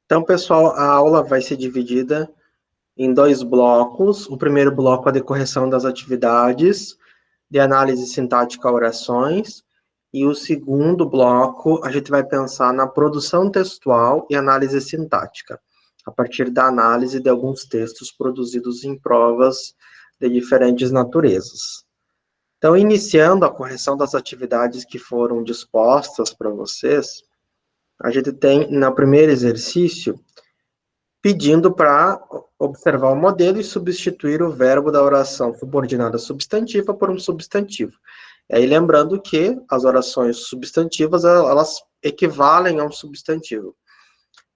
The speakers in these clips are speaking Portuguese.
Então, pessoal, a aula vai ser dividida em dois blocos. O primeiro bloco é de correção das atividades, de análise sintática a orações, e o segundo bloco a gente vai pensar na produção textual e análise sintática, a partir da análise de alguns textos produzidos em provas de diferentes naturezas. Então, iniciando a correção das atividades que foram dispostas para vocês, a gente tem, no primeiro exercício, pedindo para observar o modelo e substituir o verbo da oração subordinada substantiva por um substantivo. E aí, lembrando que as orações substantivas, elas equivalem a um substantivo.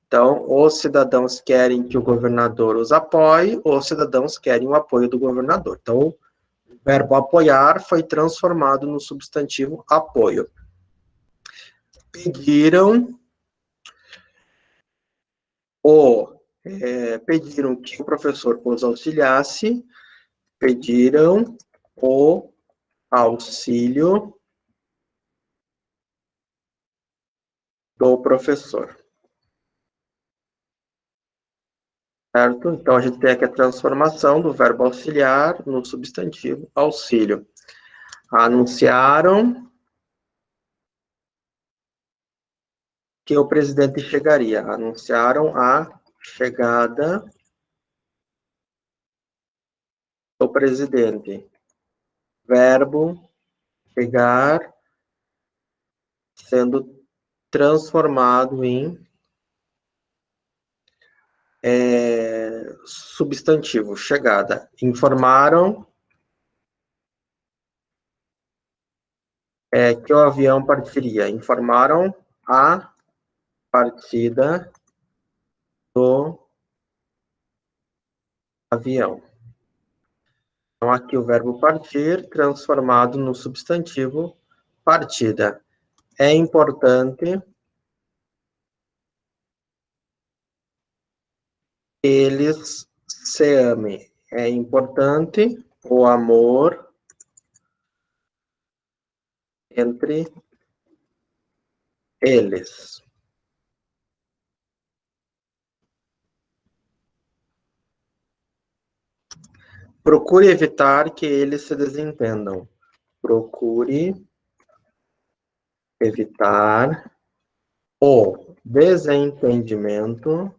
Então, os cidadãos querem que o governador os apoie, ou os cidadãos querem o apoio do governador. Então, o verbo apoiar foi transformado no substantivo apoio. Pediram que o professor os auxiliasse, pediram o auxílio do professor. Certo? Então, a gente tem aqui a transformação do verbo auxiliar no substantivo auxílio. Anunciaram que o presidente chegaria. Anunciaram a chegada do presidente. Verbo chegar sendo transformado em substantivo, chegada. Informaram que o avião partiria. Informaram a partida do avião. Então, aqui o verbo partir, transformado no substantivo partida. É importante que eles se amem. É importante o amor entre eles. Procure evitar que eles se desentendam. Procure evitar o desentendimento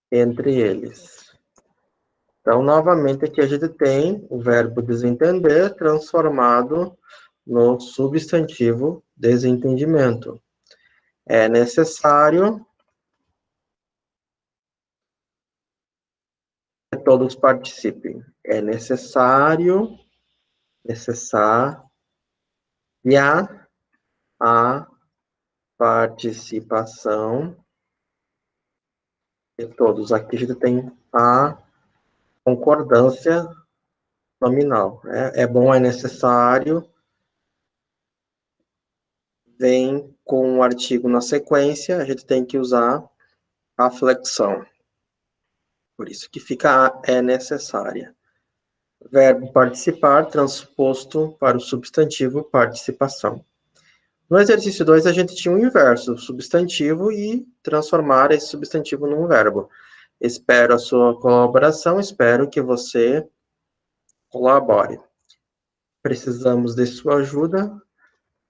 entre eles. Então, novamente, aqui a gente tem o verbo desentender transformado no substantivo desentendimento. É necessário que todos participem. É necessária a participação de todos. Aqui a gente tem a concordância nominal. É bom, é necessário, vem com um artigo na sequência, a gente tem que usar a flexão. Por isso que fica é necessária. Verbo participar transposto para o substantivo participação. No exercício 2, a gente tinha o inverso, substantivo, e transformar esse substantivo num verbo. Espero a sua colaboração, espero que você colabore. Precisamos de sua ajuda,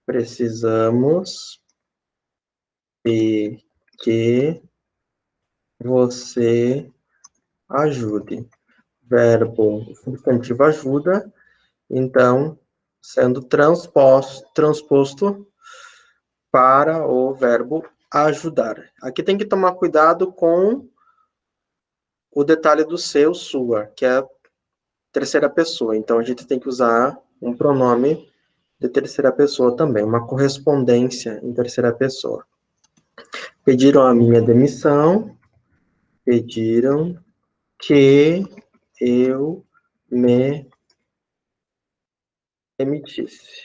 precisamos de que você ajude. Verbo substantivo ajuda, então, sendo transposto para o verbo ajudar. Aqui tem que tomar cuidado com o detalhe do seu, sua, que é a terceira pessoa. Então, a gente tem que usar um pronome de terceira pessoa também, uma correspondência em terceira pessoa. Pediram a minha demissão, pediram que eu me demitisse.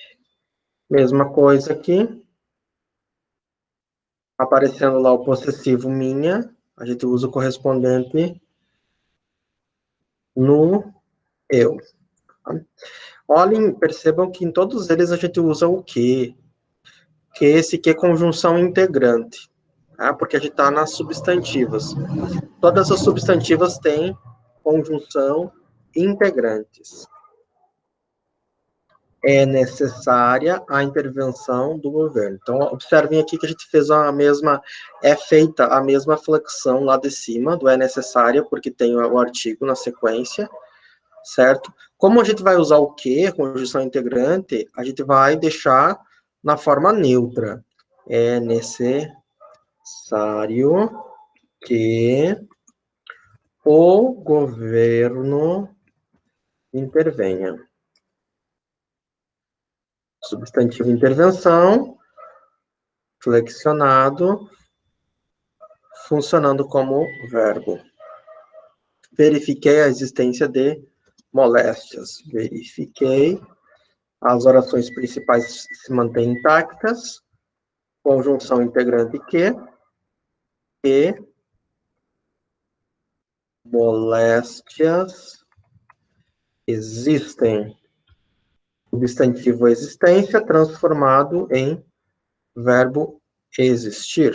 Mesma coisa aqui, aparecendo lá o possessivo minha, a gente usa o correspondente no eu. Olhem, percebam que em todos eles a gente usa o que. Que esse que é conjunção integrante. tá? Porque a gente está nas substantivas. Todas as substantivas têm conjunção integrantes. É necessária a intervenção do governo. Então, observem aqui que a gente fez é feita a mesma flexão lá de cima, do é necessária, porque tem o artigo na sequência, certo? Como a gente vai usar o que, conjunção integrante, a gente vai deixar na forma neutra. É necessário que o governo intervenha. Substantivo intervenção, flexionado, funcionando como verbo. Verifiquei a existência de moléstias. Verifiquei. As orações principais se mantêm intactas. Conjunção integrante que. E moléstias existem. Substantivo existência transformado em verbo existir.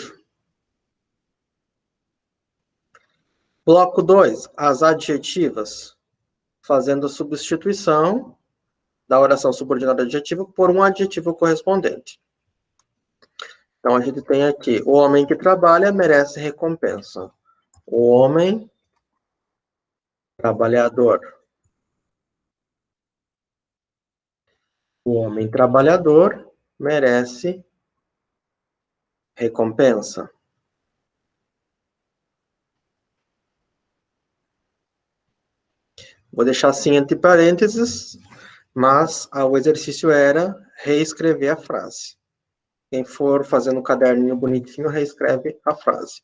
Bloco 2, as adjetivas, fazendo a substituição da oração subordinada adjetiva por um adjetivo correspondente. Então, a gente tem aqui, o homem que trabalha merece recompensa. O homem trabalhador. O homem trabalhador merece recompensa. Vou deixar assim entre parênteses, mas o exercício era reescrever a frase. Quem for fazendo um caderninho bonitinho, reescreve a frase.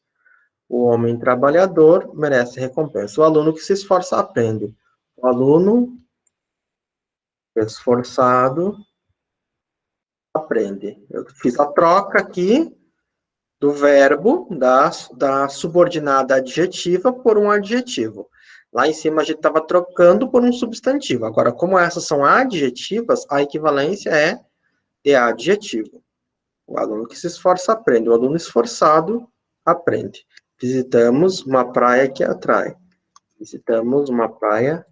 O homem trabalhador merece recompensa. O aluno que se esforça aprende. O aluno esforçado aprende. Eu fiz a troca aqui do verbo, da subordinada adjetiva por um adjetivo. Lá em cima a gente estava trocando por um substantivo. Agora, como essas são adjetivas, a equivalência é de adjetivo. O aluno que se esforça aprende. O aluno esforçado aprende. Visitamos uma praia que atrai. Visitamos uma praia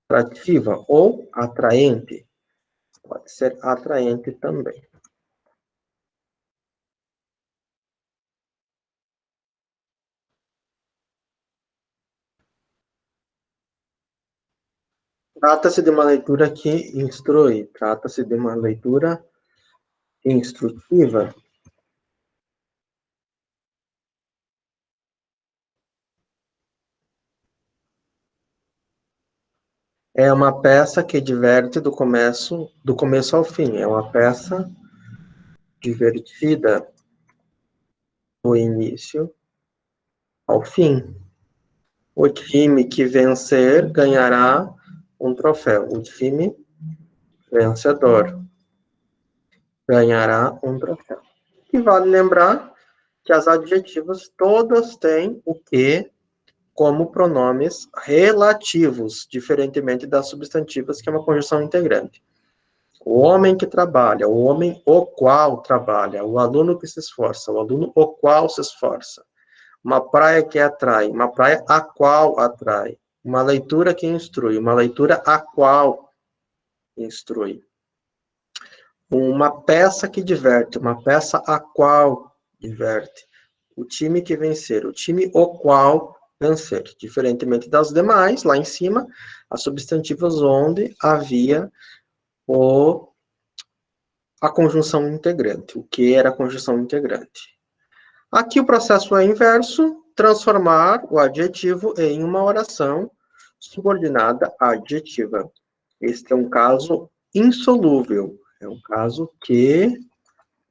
atrativa ou atraente. Pode ser atraente também. Trata-se de uma leitura que instrui. Trata-se de uma leitura instrutiva. É uma peça que diverte do começo ao fim. É uma peça divertida do início ao fim. O time que vencer ganhará um troféu. O time vencedor ganhará um troféu. E vale lembrar que as adjetivas todas têm o que como pronomes relativos, diferentemente das substantivas, que é uma conjunção integrante. O homem que trabalha, o homem o qual trabalha, o aluno que se esforça, o aluno o qual se esforça. Uma praia que atrai, uma praia a qual atrai. Uma leitura que instrui, uma leitura a qual instrui. Uma peça que diverte, uma peça a qual diverte. O time que vencer, o time o qual vencer. Diferentemente das demais, lá em cima, as substantivas onde havia a conjunção integrante. O que era a conjunção integrante? Aqui o processo é inverso, transformar o adjetivo em uma oração subordinada adjetiva. Este é um caso insolúvel. É um caso que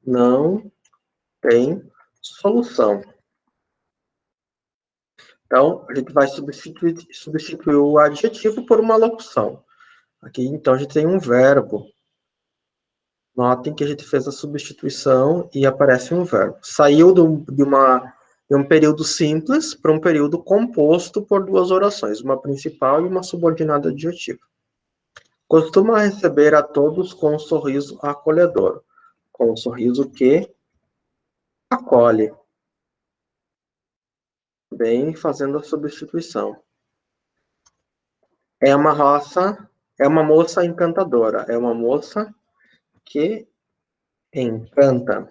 não tem solução. Então, a gente vai substituir o adjetivo por uma locução. Aqui, então, a gente tem um verbo. Notem que a gente fez a substituição e aparece um verbo. Saiu de um período simples para um período composto por duas orações, uma principal e uma subordinada adjetiva. Costuma receber a todos com um sorriso acolhedor, com um sorriso que acolhe. Bem, fazendo a substituição. É uma roça, é uma moça encantadora. É uma moça que encanta.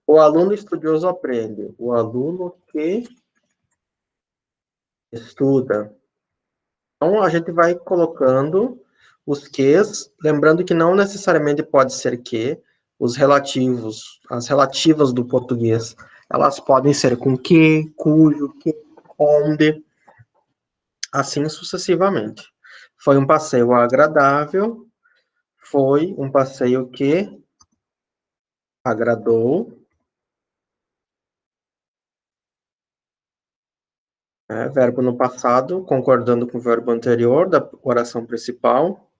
O aluno estudioso aprende. O aluno que estuda. Então, a gente vai colocando os ques, lembrando que não necessariamente pode ser que, os relativos, as relativas do português, elas podem ser com que, cujo, que, onde, assim sucessivamente. Foi um passeio agradável, foi um passeio que agradou, verbo no passado, concordando com o verbo anterior da oração principal.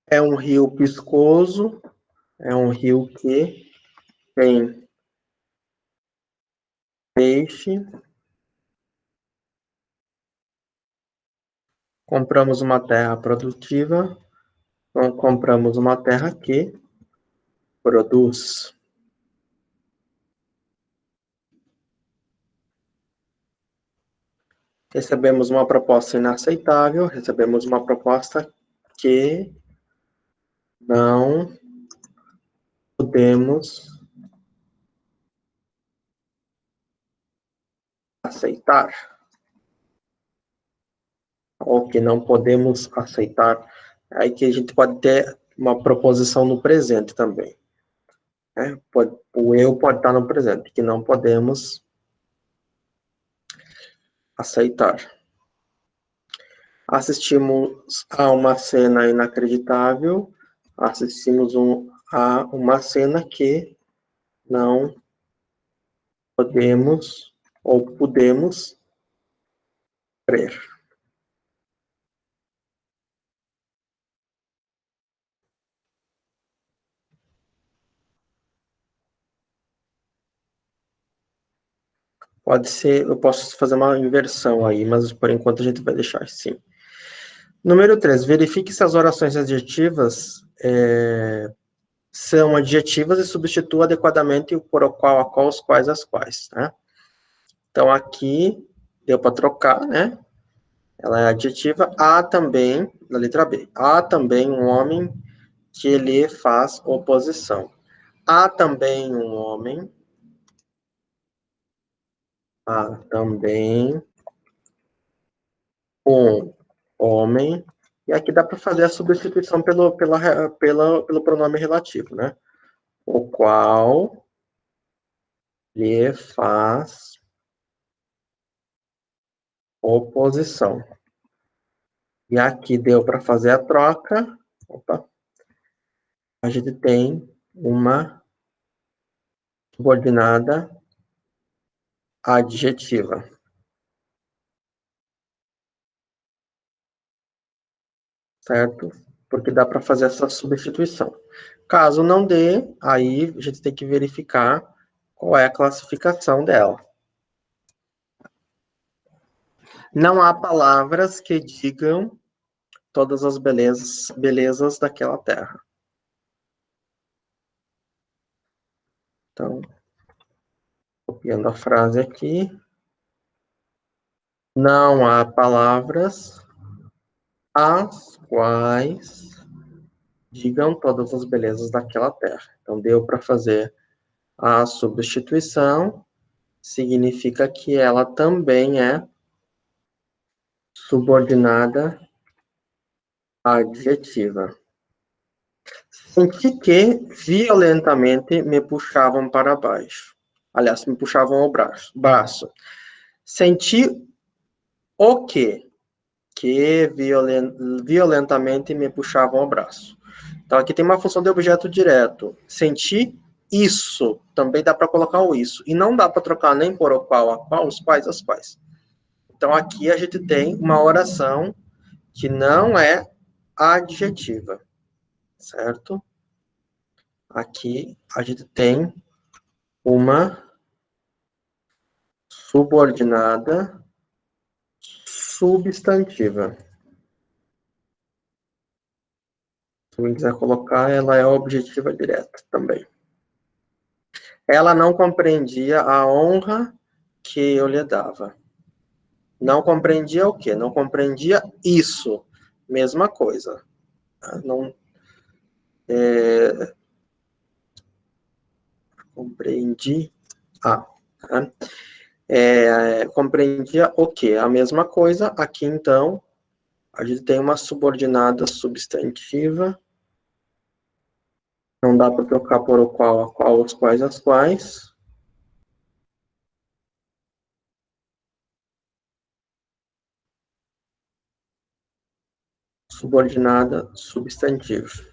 É um rio piscoso, é um rio que tem peixe. Compramos uma terra produtiva, então compramos uma terra que produz. Recebemos uma proposta inaceitável, recebemos uma proposta que não podemos aceitar, ou que não podemos aceitar. Aí que a gente pode ter uma proposição no presente também. Né? O eu pode estar no presente, que não podemos aceitar. Assistimos a uma cena inacreditável, assistimos a uma cena que não podemos ou podemos crer. Pode ser, eu posso fazer uma inversão aí, mas por enquanto a gente vai deixar assim. Número 3, verifique se as orações adjetivas são adjetivas e substitua adequadamente o por o qual, a qual, os quais, as quais. Né? Então, aqui deu para trocar, né? Ela é adjetiva. Há também, na letra B, há também um homem que lhe faz oposição. Há também um homem, há também um homem, e aqui dá para fazer a substituição pelo pronome relativo, né? O qual lhe faz oposição. E aqui deu para fazer a troca. Opa, a gente tem uma subordinada adjetiva. Certo? Porque dá para fazer essa substituição. Caso não dê, aí a gente tem que verificar qual é a classificação dela. Não há palavras que digam todas as belezas daquela terra. Então, copiando a frase aqui. Não há palavras as quais digam todas as belezas daquela terra. Então, deu para fazer a substituição, significa que ela também é subordinada adjetiva. Senti que violentamente me puxavam para baixo. Aliás, me puxavam ao braço. Senti o quê? Que violentamente me puxavam ao braço. Então, aqui tem uma função de objeto direto. Senti isso. Também dá para colocar o isso. E não dá para trocar nem por o qual, a qual, os quais, as quais. Então, aqui a gente tem uma oração que não é adjetiva. Certo? Aqui a gente tem uma subordinada substantiva. alguém quiser colocar, ela é objetiva direta também. Ela não compreendia a honra que eu lhe dava. Não compreendia o quê? Não compreendia isso. Mesma coisa. Não compreendi a. Tá? Compreendia o quê? A mesma coisa. Aqui, então, a gente tem uma subordinada substantiva. Não dá para trocar por o qual, a qual, os quais, as quais. Subordinada substantivo.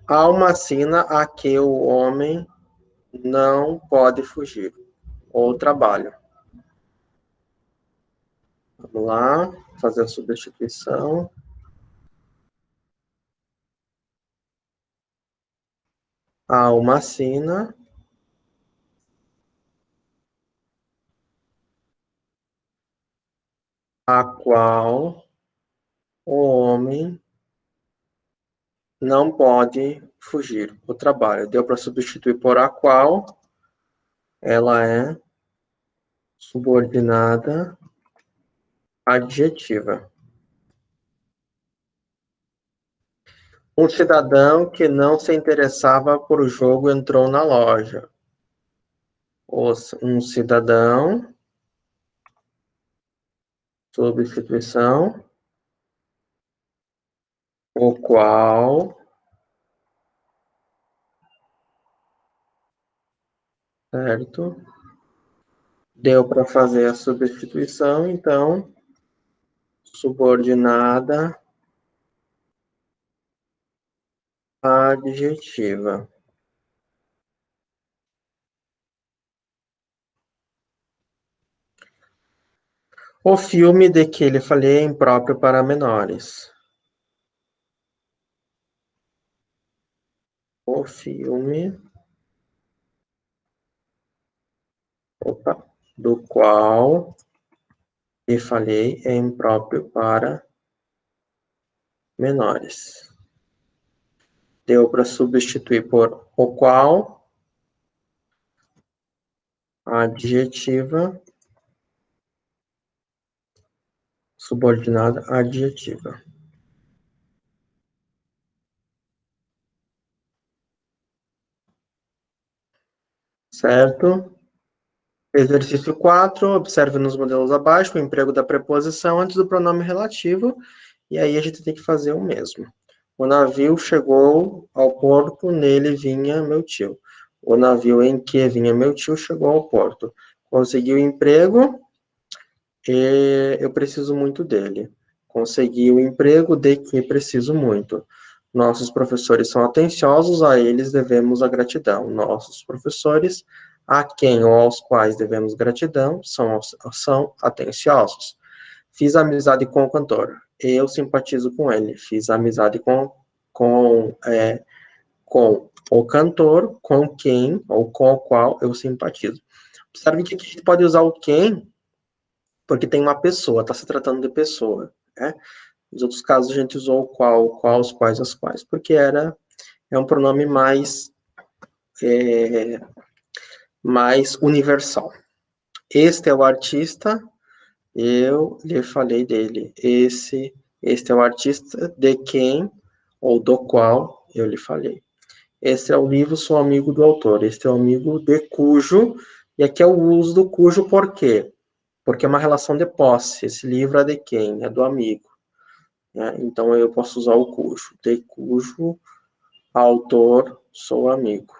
Há uma sina a que o homem não pode fugir. Ou trabalho. Vamos lá, fazer a substituição. Há uma sina a qual o homem não pode fugir. O trabalho. Deu para substituir por a qual ela é subordinada adjetiva. Um cidadão que não se interessava por o jogo entrou na loja. Um cidadão, substituição, o qual, certo? Deu para fazer a substituição, então, subordinada adjetiva. O filme de que lhe falei é impróprio para menores. O filme, do qual lhe falei é impróprio para menores. Deu para substituir por o qual, adjetiva, subordinada adjetiva. Certo? Exercício 4, observe nos modelos abaixo o emprego da preposição antes do pronome relativo, e aí a gente tem que fazer o mesmo. O navio chegou ao porto, nele vinha meu tio. O navio em que vinha meu tio chegou ao porto. Conseguiu emprego, e eu preciso muito dele. Consegui o emprego de que preciso muito. Nossos professores são atenciosos, a eles devemos a gratidão. Nossos professores, a quem ou aos quais devemos gratidão, são atenciosos. Fiz amizade com o cantor. Eu simpatizo com ele. Fiz amizade com o cantor, com quem ou com o qual eu simpatizo. Observe que aqui a gente pode usar o quem, porque tem uma pessoa, está se tratando de pessoa, né? Nos outros casos a gente usou o qual, os quais, as quais, porque é um pronome mais universal. Este é o artista, eu lhe falei dele. Este é o artista de quem ou do qual eu lhe falei. Este é o livro, sou amigo do autor. Este é o amigo de cujo, e aqui é o uso do cujo por quê? Porque é uma relação de posse. Esse livro é de quem? É do amigo. Né? Então, eu posso usar o cujo. De cujo autor sou amigo.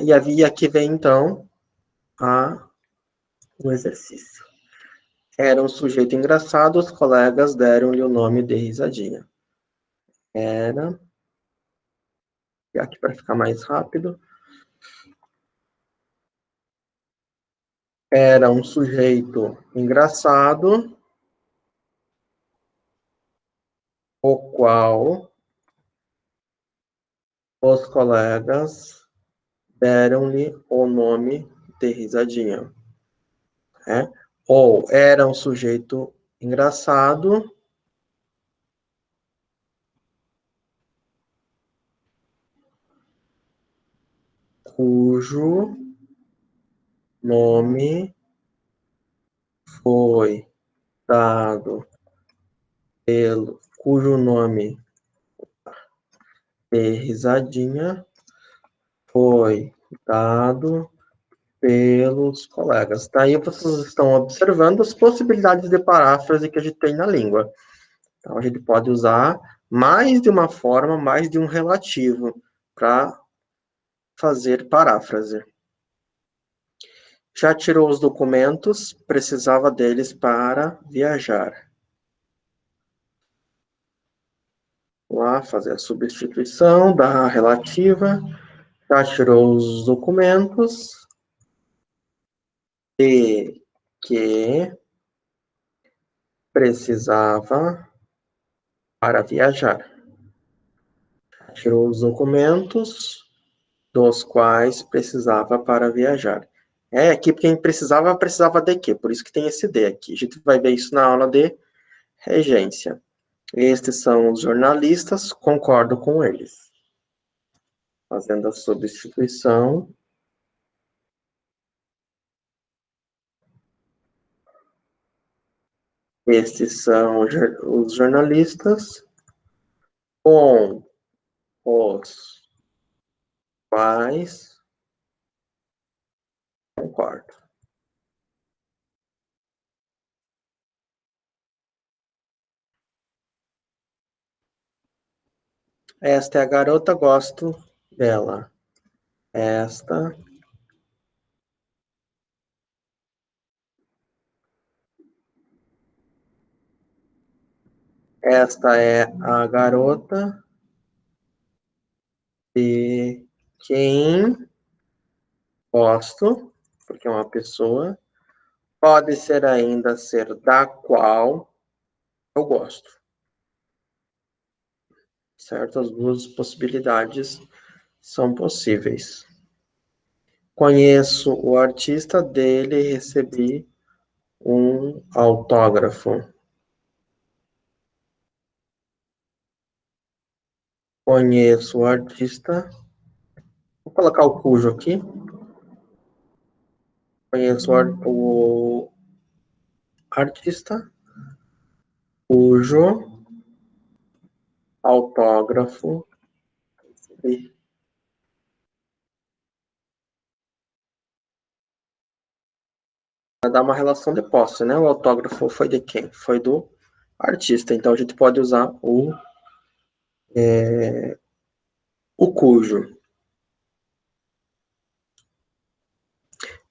E aqui vem, então, o exercício. Era um sujeito engraçado, os colegas deram-lhe o nome de risadinha. Era, e aqui para ficar mais rápido, era um sujeito engraçado, o qual os colegas deram-lhe o nome de risadinha. Ou era um sujeito engraçado, cujo nome foi dado cujo nome de risadinha foi dado pelos colegas. Daí vocês estão observando as possibilidades de paráfrase que a gente tem na língua. Então, a gente pode usar mais de uma forma, mais de um relativo para fazer paráfrase. Já tirou os documentos, precisava deles para viajar. Vamos lá, fazer a substituição da relativa. Já tirou os documentos e que precisava para viajar. Já tirou os documentos dos quais precisava para viajar. Aqui quem precisava, precisava de quê? Por isso que tem esse D aqui. A gente vai ver isso na aula de regência. Estes são os jornalistas, concordo com eles. Fazendo a substituição. Estes são os jornalistas com os quais concordo. Esta é a garota, gosto dela. Esta é a garota de quem gosto, porque é uma pessoa. Pode ser ainda ser da qual eu gosto. Certo? As duas possibilidades são possíveis. Conheço o artista dele e recebi um autógrafo. Conheço o artista. Vou colocar o cujo aqui. Conheço o artista cujo autógrafo vai dar uma relação de posse, né? O autógrafo foi de quem? Foi do artista. Então, a gente pode usar o cujo.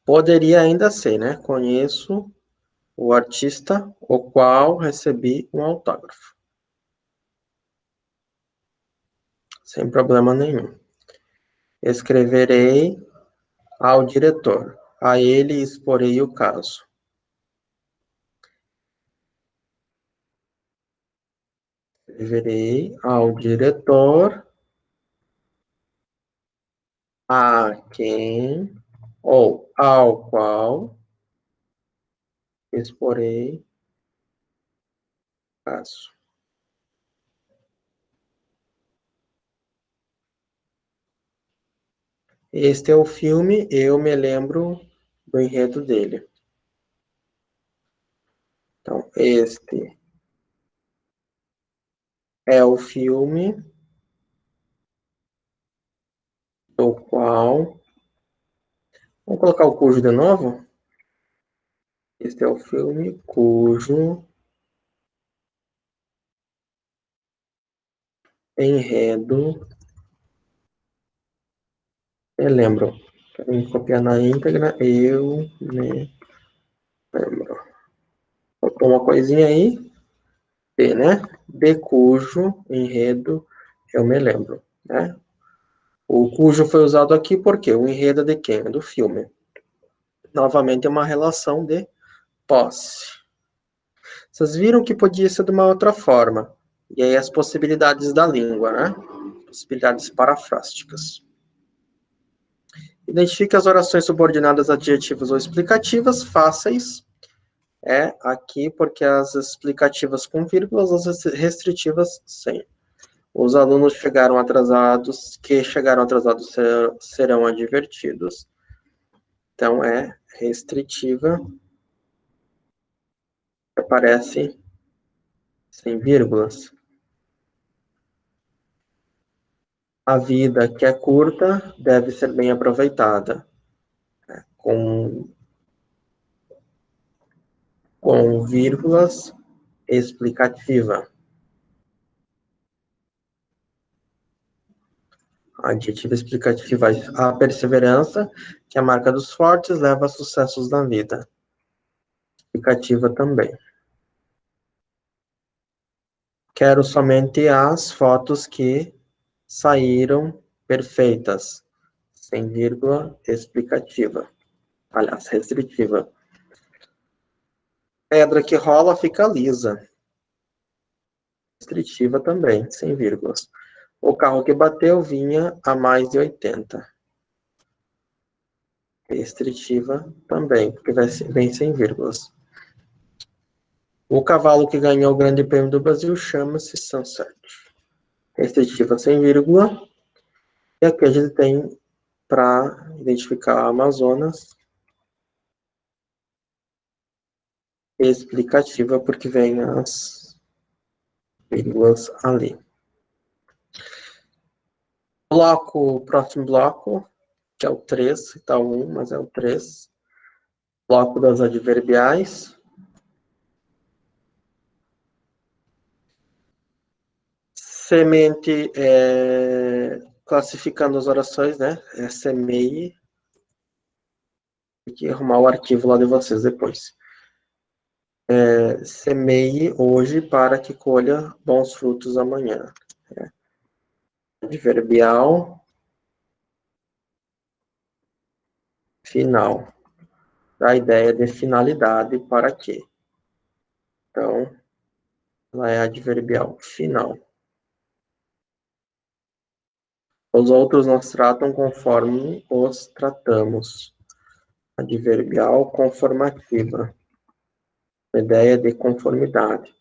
Poderia ainda ser, né? Conheço o artista o qual recebi um autógrafo. Sem problema nenhum. Escreverei ao diretor. A ele exporei o caso. Escreverei ao diretor a quem ou ao qual exporei o caso. Este é o filme, eu me lembro do enredo dele. Então, este é o filme do qual... Vamos colocar o cujo de novo? Este é o filme cujo enredo eu lembro. Quero copiar na íntegra, eu me lembro. Faltou uma coisinha aí, de, né? De cujo enredo eu me lembro, né? O cujo foi usado aqui porque o enredo é de quem? É do filme. Novamente é uma relação de posse. Vocês viram que podia ser de uma outra forma. E aí as possibilidades da língua, né? Possibilidades parafrásticas. Identifique as orações subordinadas adjetivas ou explicativas fáceis É aqui porque as explicativas com vírgulas, as restritivas sem. Os alunos que chegaram atrasados serão advertidos. Então, é restritiva, aparece sem vírgulas. A vida, que é curta, deve ser bem aproveitada. Com vírgulas, explicativa. Adjetiva explicativa. A perseverança, que é a marca dos fortes, leva a sucessos na vida. Explicativa também. Quero somente as fotos que saíram perfeitas. Sem vírgula, explicativa. Aliás, restritiva. Pedra que rola fica lisa. Restritiva também, sem vírgulas. O carro que bateu vinha a mais de 80. Restritiva também, porque vem sem vírgulas. O cavalo que ganhou o Grande Prêmio do Brasil chama-se Sunset. Restritiva sem vírgula. E aqui a gente tem, para identificar a Amazonas, explicativa, porque vem as vírgulas ali. Próximo bloco, que é o 3, está o 1, mas é o 3. Bloco das adverbiais. Semente, classificando as orações, né? É semeie. Tem que arrumar o arquivo lá de vocês depois. Semeie hoje para que colha bons frutos amanhã. Adverbial final. A ideia de finalidade para quê? Então, ela é adverbial final. Os outros nós tratam conforme os tratamos. Adverbial conformativa. A ideia de conformidade.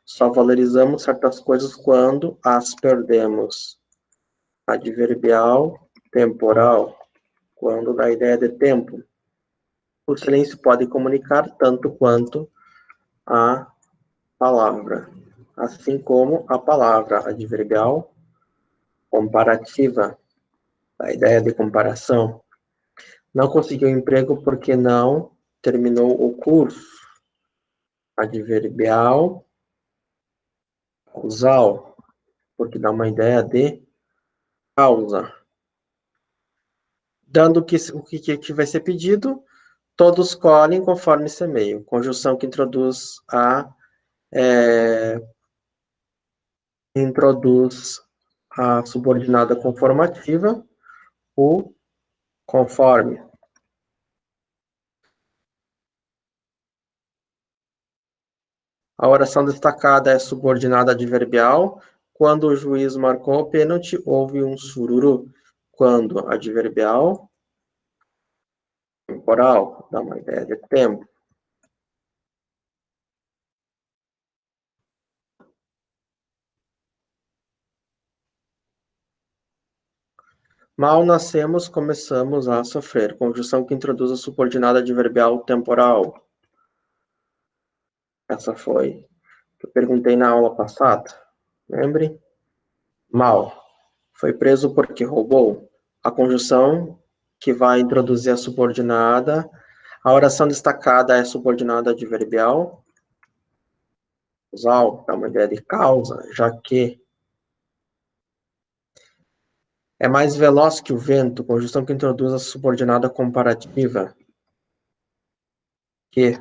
Só valorizamos certas coisas quando as perdemos. Adverbial temporal. Quando dá a ideia de tempo. O silêncio pode comunicar tanto quanto a palavra, assim como a palavra adverbial comparativa, a ideia de comparação. Não conseguiu emprego porque não terminou o curso. Adverbial causal, porque dá uma ideia de causa. Dando o que vai ser pedido, todos colhem conforme semeio. Conjunção que introduz a subordinada conformativa, o conforme. A oração destacada é subordinada adverbial. Quando o juiz marcou o pênalti, houve um sururu. Quando adverbial temporal, dá uma ideia de tempo. Mal nascemos, começamos a sofrer. Conjunção que introduz a subordinada adverbial temporal. Essa foi que eu perguntei na aula passada. Lembre? Mal. Foi preso porque roubou. A conjunção que vai introduzir a subordinada. A oração destacada é subordinada adverbial. Causal, dá uma ideia de causa, já que é mais veloz que o vento, conjunção que introduz a subordinada comparativa. Que.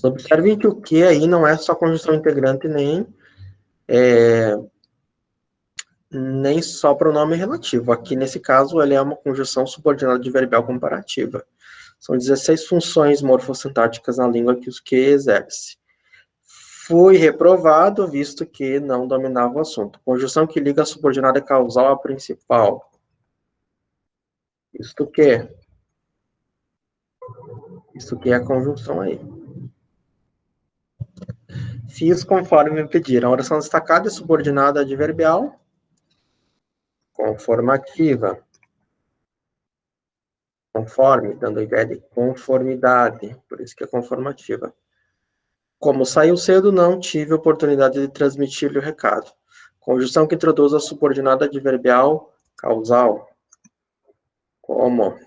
Observem que o que aí não é só conjunção integrante, nem só pronome relativo. Aqui, nesse caso, ele é uma conjunção subordinada adverbial comparativa. São 16 funções morfossintáticas na língua que os que exerce. Fui reprovado, visto que não dominava o assunto. Conjunção que liga a subordinada causal à principal. Isto que Isso que é a conjunção aí. Fiz conforme me pediram. A oração destacada é subordinada adverbial conformativa. Conforme, dando a ideia de conformidade, por isso que é conformativa. Como saiu cedo, não tive oportunidade de transmitir-lhe o recado. Conjunção que introduz a subordinada adverbial causal. Como?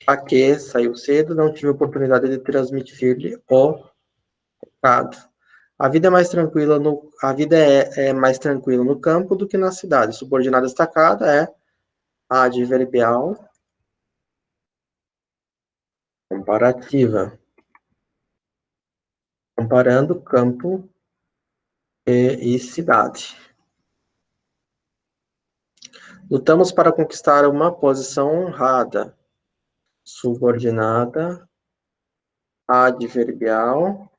A que saiu cedo, não tive oportunidade de transmitir-lhe o recado. A vida é mais tranquila é mais tranquila no campo do que na cidade. Subordinada destacada é adverbial comparativa. Comparando campo e cidade. Lutamos para conquistar uma posição honrada. Subordinada, adverbial,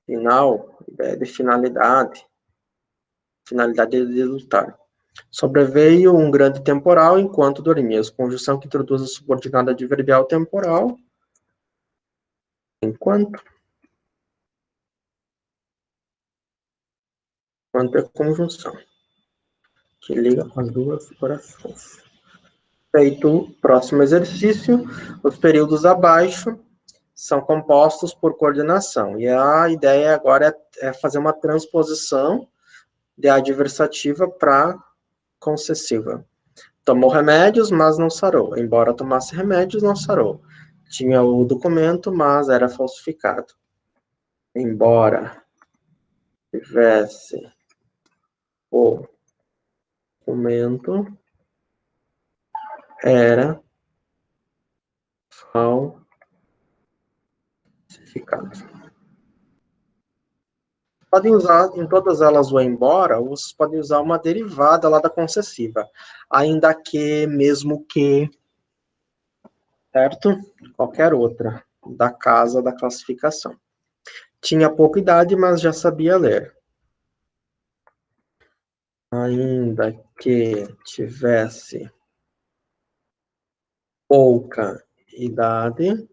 final, ideia de finalidade. Finalidade de lutar. Sobreveio um grande temporal enquanto dormias. Conjunção que introduz a subordinada adverbial temporal. Enquanto. Enquanto é conjunção. Que liga as duas orações. Feito o próximo exercício, os períodos abaixo são compostos por coordenação. E a ideia agora é fazer uma transposição de adversativa para concessiva. Tomou remédios, mas não sarou. Embora tomasse remédios, não sarou. Tinha o documento, mas era falsificado. Embora tivesse o documento, era falsificado. Podem usar em todas elas o embora, ou vocês podem usar uma derivada lá da concessiva. Ainda que, mesmo que, certo? Qualquer outra da casa da classificação. Tinha pouca idade, mas já sabia ler. Ainda que tivesse pouca idade,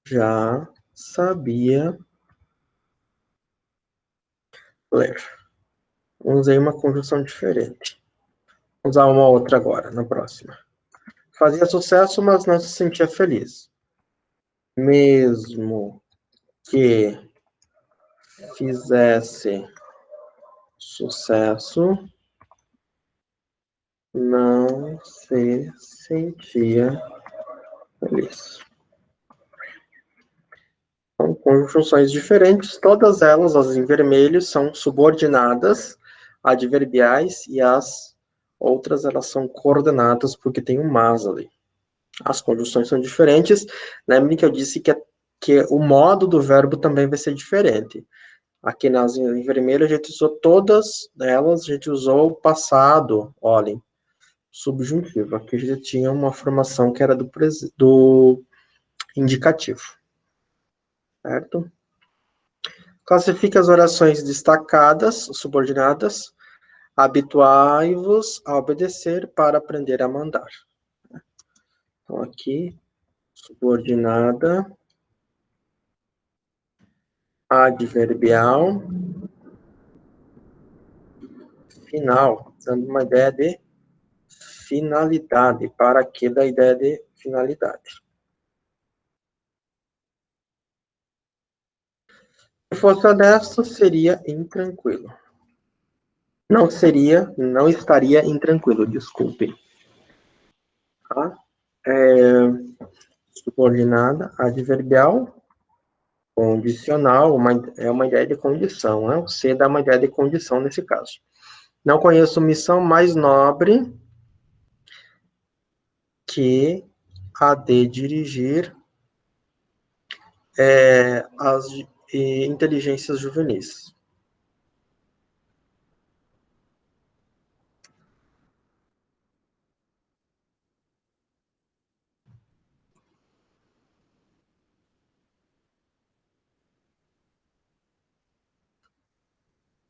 já sabia ler. Usei uma conjunção diferente. Vou usar uma outra agora, na próxima. Fazia sucesso, mas não se sentia feliz. Mesmo que fizesse sucesso, não se sentia feliz. São conjunções diferentes, todas elas, as em vermelho, são subordinadas, adverbiais, e as outras, elas são coordenadas, porque tem um mas ali. As conjunções são diferentes, lembrem que eu disse que o modo do verbo também vai ser diferente. Aqui nas em vermelho a gente usou todas elas, a gente usou o passado, olhem, subjuntivo. Aqui a gente tinha uma formação que era do indicativo. Certo? Classifique as orações destacadas, subordinadas. Habituai-vos a obedecer para aprender a mandar. Então, aqui, subordinada, adverbial, final, dando uma ideia de finalidade, para aqui da ideia de finalidade. Se fosse honesto, seria intranquilo. Não seria, não estaria intranquilo, desculpe. Tá? Subordinada, adverbial, condicional, é uma ideia de condição, né? O C dá uma ideia de condição nesse caso. Não conheço missão mais nobre que a de dirigir as inteligências juvenis.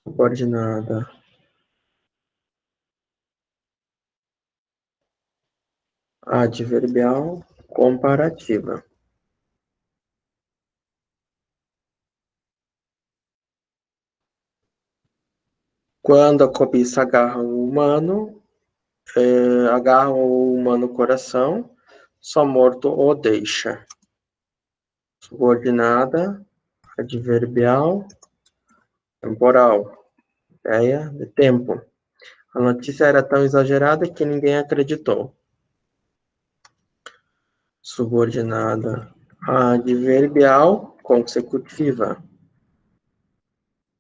Subordinada, adverbial, comparativa. Quando a cobiça agarra o humano, agarra o humano coração, só morto o deixa. Subordinada, adverbial, temporal, ideia de tempo. A notícia era tão exagerada que ninguém acreditou. Subordinada, adverbial, consecutiva.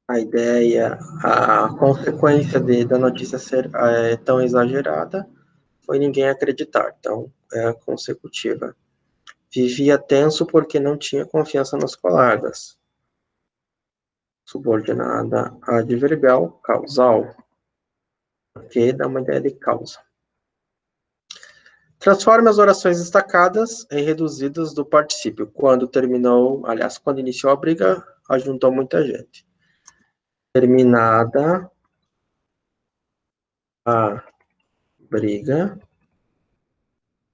A ideia, a consequência da notícia ser tão exagerada foi ninguém acreditar, então é consecutiva. Vivia tenso porque não tinha confiança nos colegas. Subordinada adverbial, causal, porque dá uma ideia de causa. Transforme as orações destacadas em reduzidas do particípio. Quando terminou, aliás, quando iniciou a briga, ajuntou muita gente. Terminada a briga,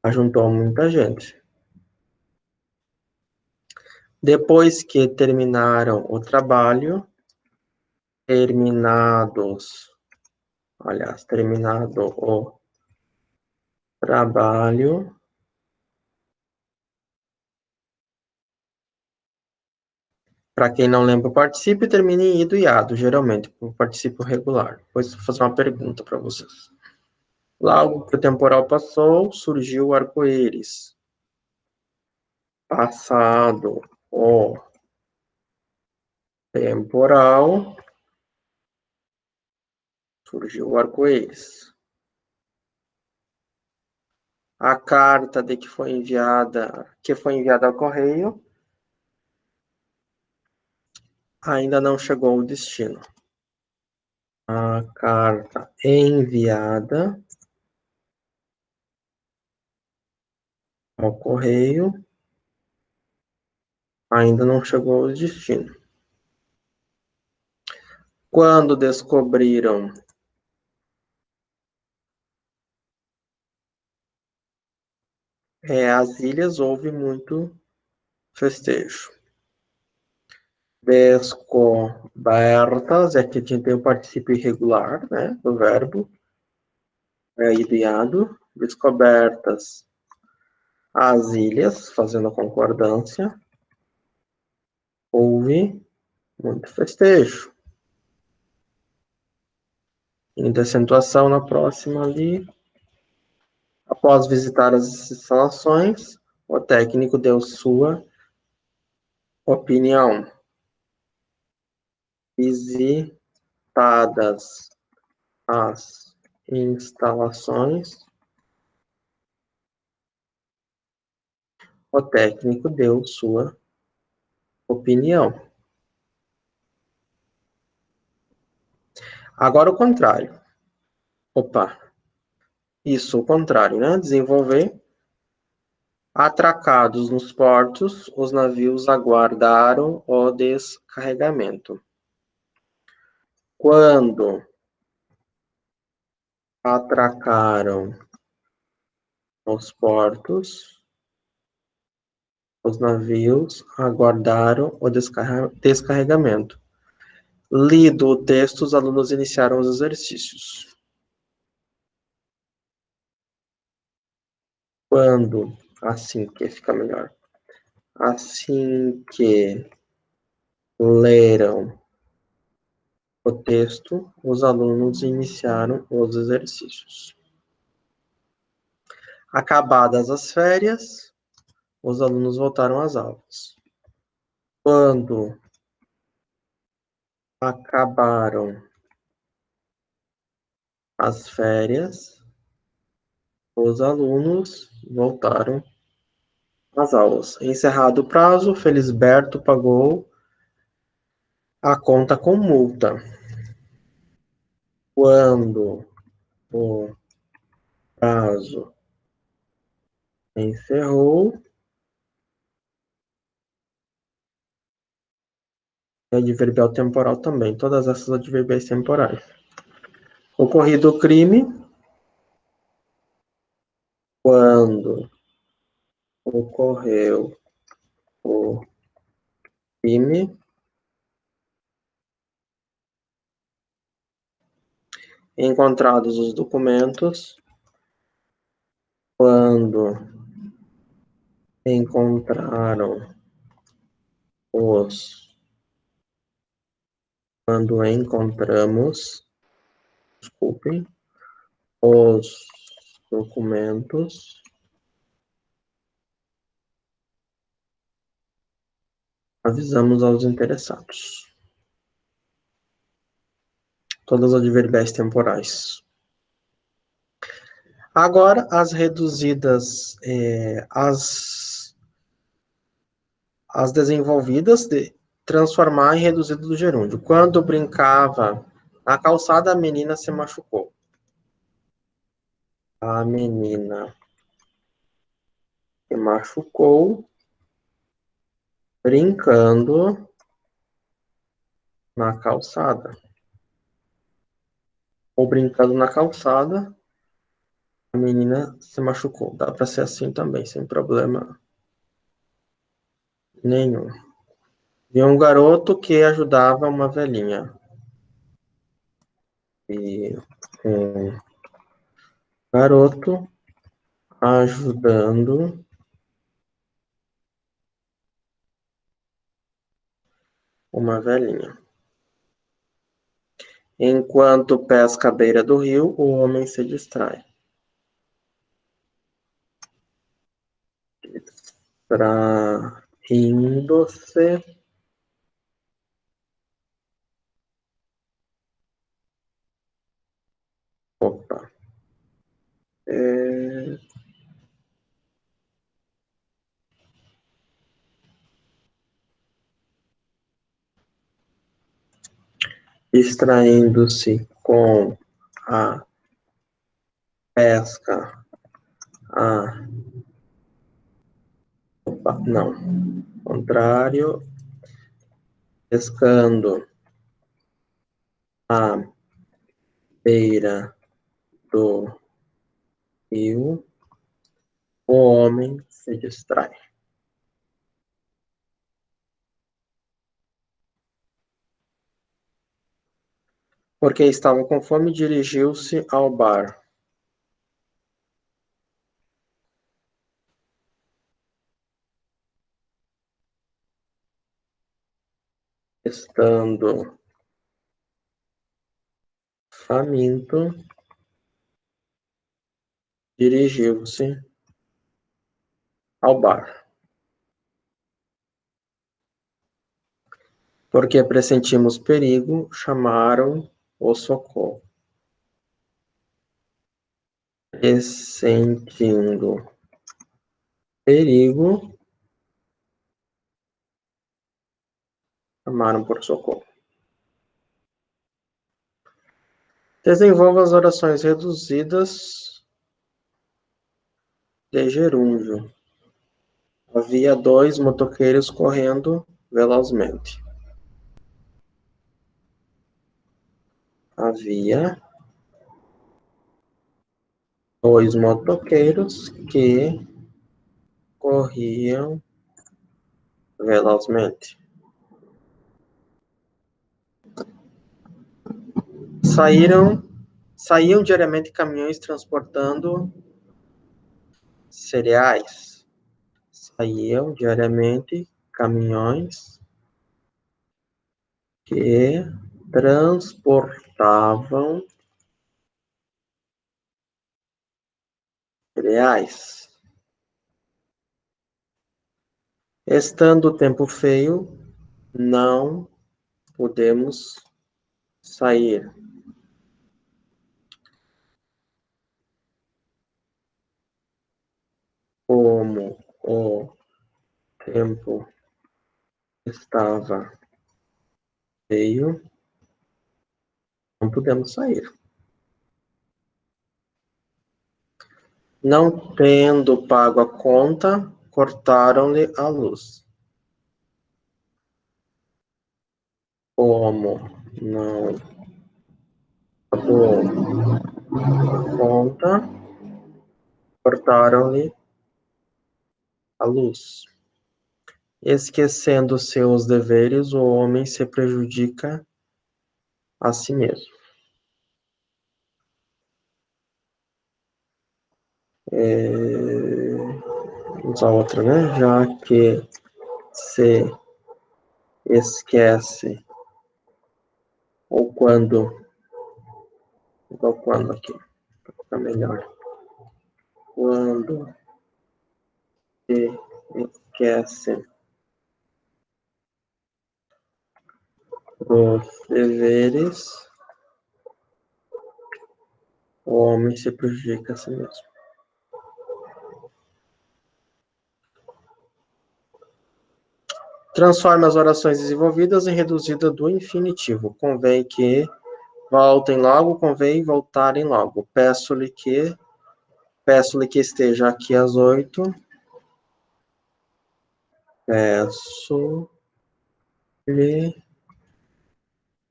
ajuntou muita gente. Depois que terminaram o trabalho, terminado o trabalho, para quem não lembra o particípio, termina em ido e ado, geralmente, o particípio regular. Depois vou fazer uma pergunta para vocês. Logo que o temporal passou, surgiu o arco-íris. Passado o temporal, surgiu o arco-íris. A carta que foi enviada ao correio, ainda não chegou ao destino. A carta enviada ao correio ainda não chegou ao destino. Quando descobriram as ilhas, houve muito festejo. Descobertas, aqui a gente tem o particípio irregular, né, do verbo, ideado. Descobertas as ilhas, fazendo a concordância, houve muito festejo. Indo acentuação na próxima ali. Após visitar as instalações, o técnico deu sua opinião. Visitadas as instalações, o técnico deu sua opinião. Agora o contrário. Opa. Isso, o contrário, né? Desenvolver. Atracados nos portos, os navios aguardaram o descarregamento. Quando atracaram nos portos, os navios aguardaram o descarregamento. Lido o texto, os alunos iniciaram os exercícios. Quando, assim que fica melhor. Assim que leram o texto, os alunos iniciaram os exercícios. Acabadas as férias, os alunos voltaram às aulas. Quando acabaram as férias, os alunos voltaram às aulas. Encerrado o prazo, Felisberto pagou a conta com multa. Quando o prazo encerrou, adverbial temporal também, todas essas adverbiais temporais. Ocorrido o crime, quando ocorreu o crime encontrados os documentos quando encontraram os quando encontramos, desculpem, os documentos, avisamos aos interessados. Todas as adverbiais temporais. Agora, as reduzidas, as desenvolvidas de transformar em reduzido do gerúndio. Quando brincava na calçada, a menina se machucou. A menina se machucou brincando na calçada. Ou brincando na calçada, a menina se machucou. Dá para ser assim também, sem problema nenhum. E um garoto que ajudava uma velhinha. E um garoto ajudando uma velhinha. Enquanto pesca à beira do rio, o homem se distrai. Distraindo-se. Opa. Distraindo-se com a pesca. Opa, não. Contrário. Pescando à beira do rio, o homem se distrai. Porque estava com fome, dirigiu-se ao bar. Estando faminto, dirigiu-se ao bar. Porque pressentimos perigo, chamaram o socorro. Pressentindo perigo, chamaram por socorro. Desenvolva as orações reduzidas de gerúndio. Havia 2 motoqueiros correndo velozmente. Havia 2 motoqueiros que corriam velozmente. Saíam diariamente caminhões transportando cereais. Saíam diariamente caminhões que transportavam cereais. Estando o tempo feio, não podemos sair. Como o tempo estava feio, não podemos sair. Não tendo pago a conta, cortaram-lhe a luz. Como não pagou a conta, cortaram-lhe a luz. Esquecendo seus deveres, o homem se prejudica a si mesmo. Vamos a outra, né? Já que se esquece, ou quando aqui, para ficar melhor. Quando se esquece dos deveres, o homem se prejudica a si mesmo. Transforme as orações desenvolvidas em reduzida do infinitivo. Convém que voltem logo, convém voltarem logo. Peço-lhe que esteja aqui às 8. Peço-lhe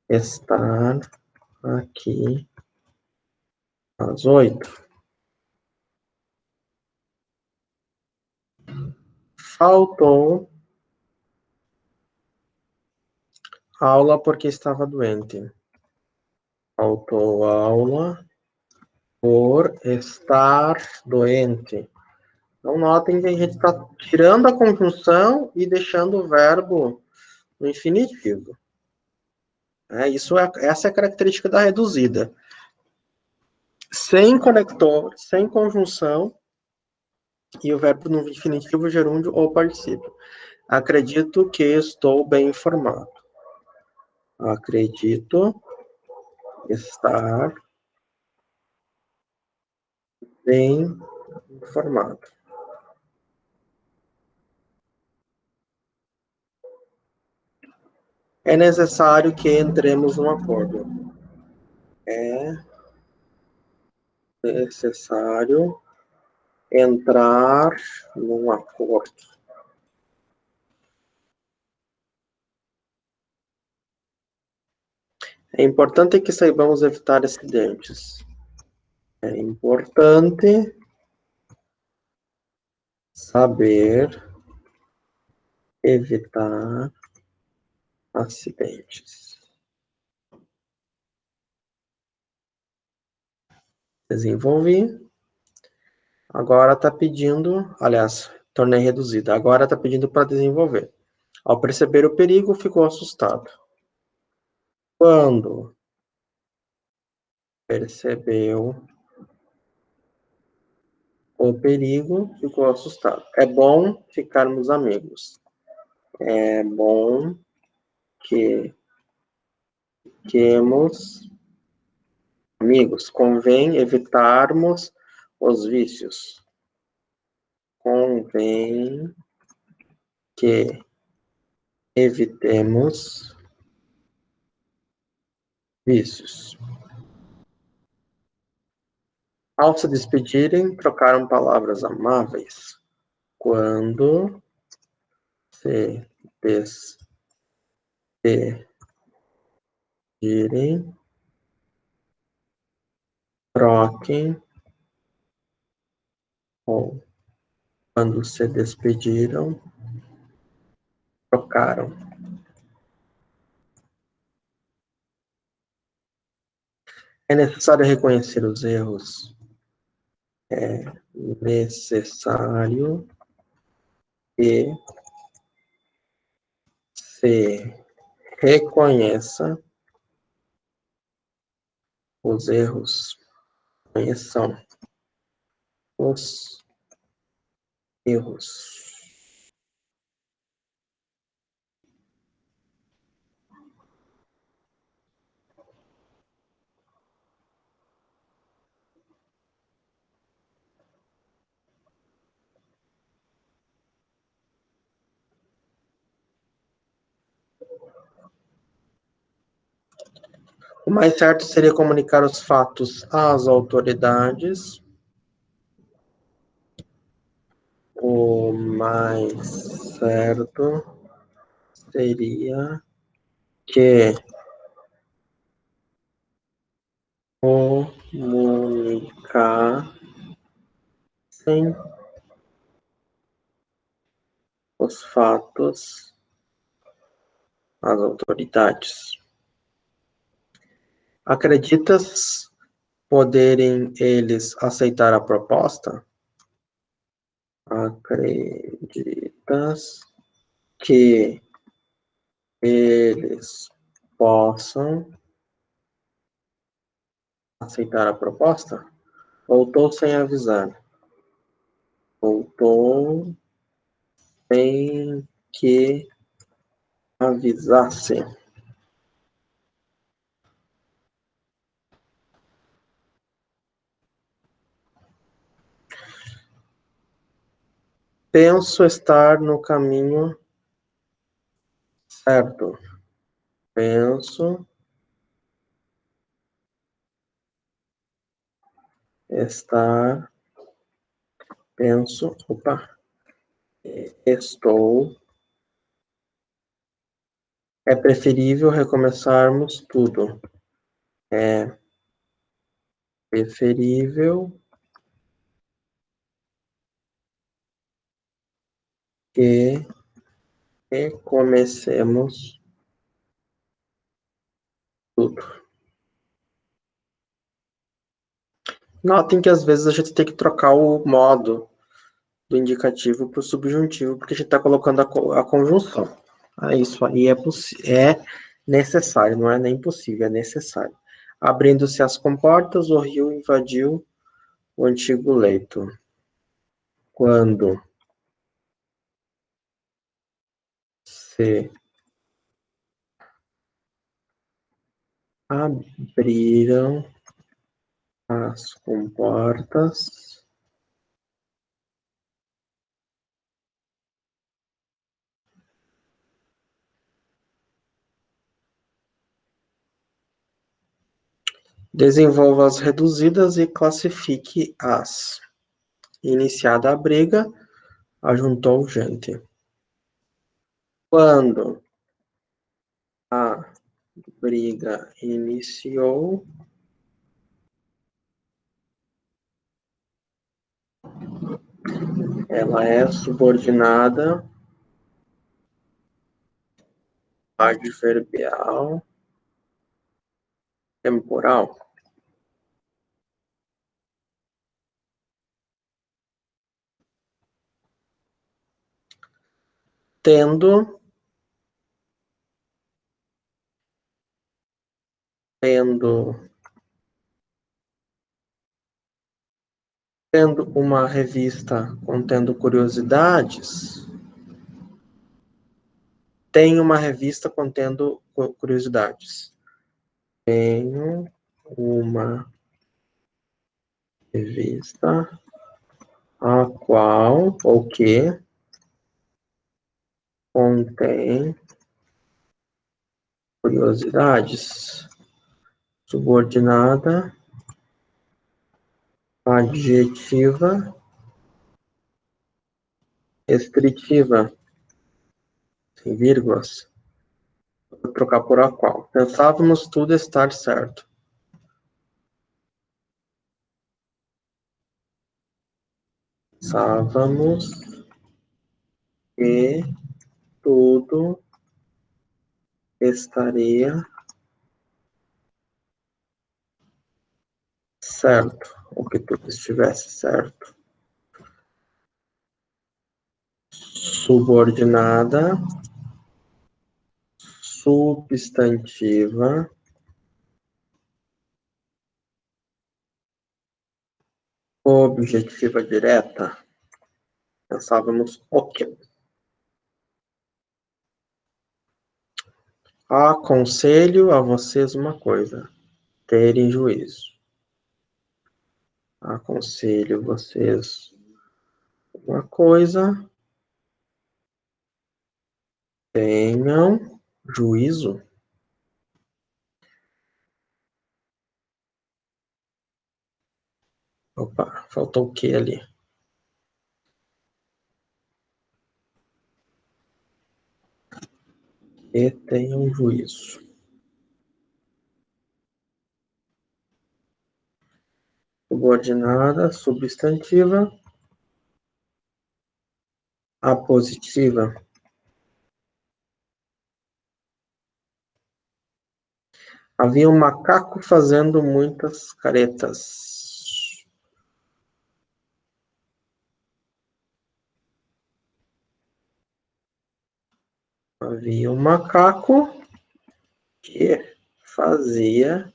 estar aqui às 8. Faltou aula porque estava doente. Faltou aula por estar doente. Então, notem que a gente está tirando a conjunção e deixando o verbo no infinitivo. Essa é a característica da reduzida. Sem conector, sem conjunção, e o verbo no infinitivo, gerúndio ou particípio. Acredito que estou bem informado. Acredito estar bem informado. É necessário que entremos num acordo. É necessário entrar num acordo. É importante que saibamos evitar acidentes. É importante saber evitar acidentes. Desenvolvi. Agora está pedindo, aliás, tornei reduzida. Agora está pedindo para desenvolver. Ao perceber o perigo, ficou assustado. Quando percebeu o perigo, ficou assustado. É bom ficarmos amigos. É bom que fiquemos amigos. Convém evitarmos os vícios. Convém que evitemos vícios. Ao se despedirem, trocaram palavras amáveis. Quando se despedirem, troquem, ou quando se despediram, trocaram. É necessário reconhecer os erros. É necessário que se reconheça os erros. Conheçam os erros. O mais certo seria comunicar os fatos às autoridades. O mais certo seria que comunicassem os fatos às autoridades. Acreditas poderem eles aceitar a proposta? Acreditas que eles possam aceitar a proposta? Voltou sem avisar. Voltou sem que avisasse. Penso estar no caminho certo. Penso estar. Estou. É preferível recomeçarmos tudo. É preferível que recomecemos tudo. Notem que às vezes a gente tem que trocar o modo do indicativo para o subjuntivo, porque a gente está colocando a conjunção. Isso aí é necessário, não é nem possível, é necessário. Abrindo-se as comportas, o rio invadiu o antigo leito. Quando se abriram as comportas, desenvolva as reduzidas e classifique as. Iniciada a briga, ajuntou gente. Quando a briga iniciou, ela é subordinada adverbial temporal. Tendo uma revista contendo curiosidades, tem uma revista contendo curiosidades. Tenho uma revista a qual ou que contém curiosidades. Subordinada adjetiva restritiva, sem vírgulas. Vou trocar por a qual. Pensávamos tudo estar certo. Pensávamos que tudo estaria certo, ou que tudo estivesse certo. Subordinada, substantiva, objetiva direta. Pensávamos o quê? Aconselho a vocês uma coisa: terem juízo. Aconselho vocês uma coisa: tenham juízo. Opa, faltou o que ali? E tenham juízo. Subordinada, substantiva, Apositiva. Havia um macaco fazendo muitas caretas. Havia um macaco que fazia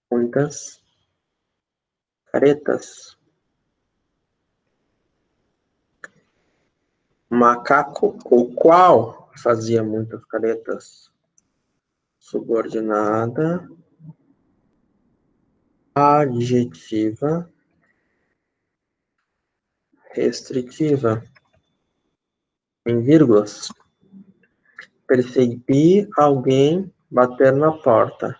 muitas caretas. Macaco, o qual fazia muitas caretas. Subordinada, adjetiva, restritiva, em vírgulas. Percebi alguém bater na porta.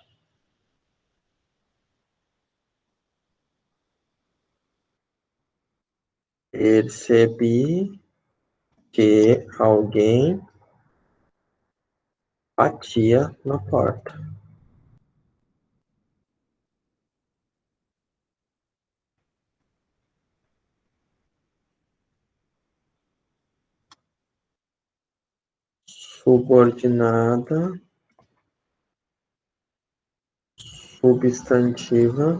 Percebi que alguém batia na porta. Subordinada, substantiva,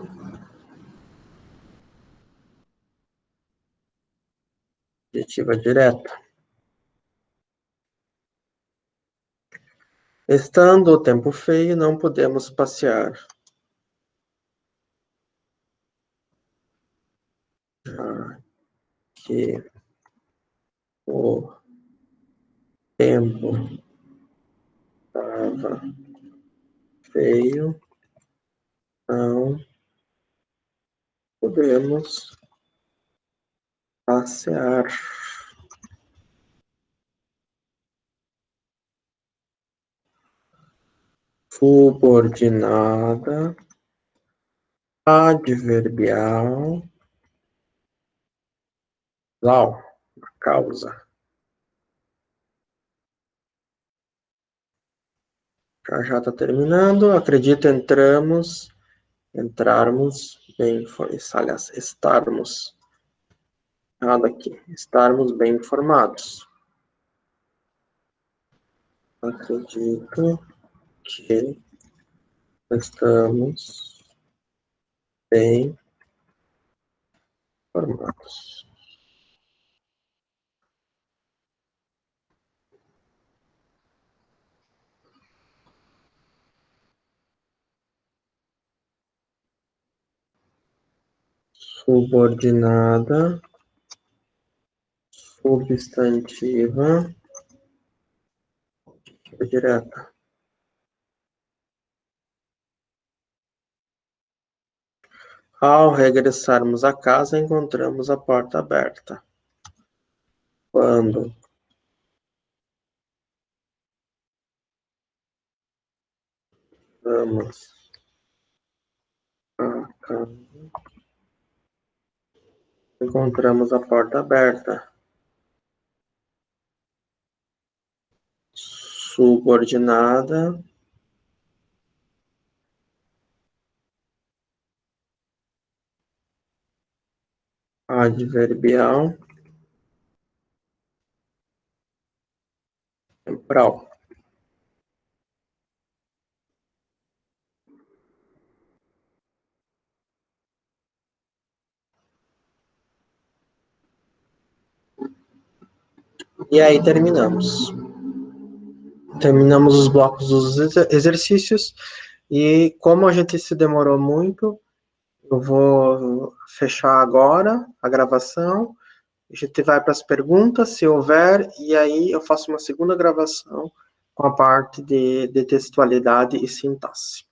adjetiva direta. Estando o tempo feio, não podemos passear. Já que o tempo estava feio, não podemos passear. Subordinada, adverbial, causa. Já está terminando. Acredito entrarmos bem, aliás, estarmos, errado aqui, estarmos bem informados. Acredito que estamos bem informados. Subordinada, substantiva, direta. Ao regressarmos à casa, encontramos a porta aberta. Quando vamos à casa, encontramos a porta aberta. Subordinada, adverbial, temporal. E aí terminamos. Terminamos os blocos dos exercícios. E como a gente se demorou muito, eu vou fechar agora a gravação. A gente vai para as perguntas, se houver, e aí eu faço uma segunda gravação com a parte de textualidade e sintaxe.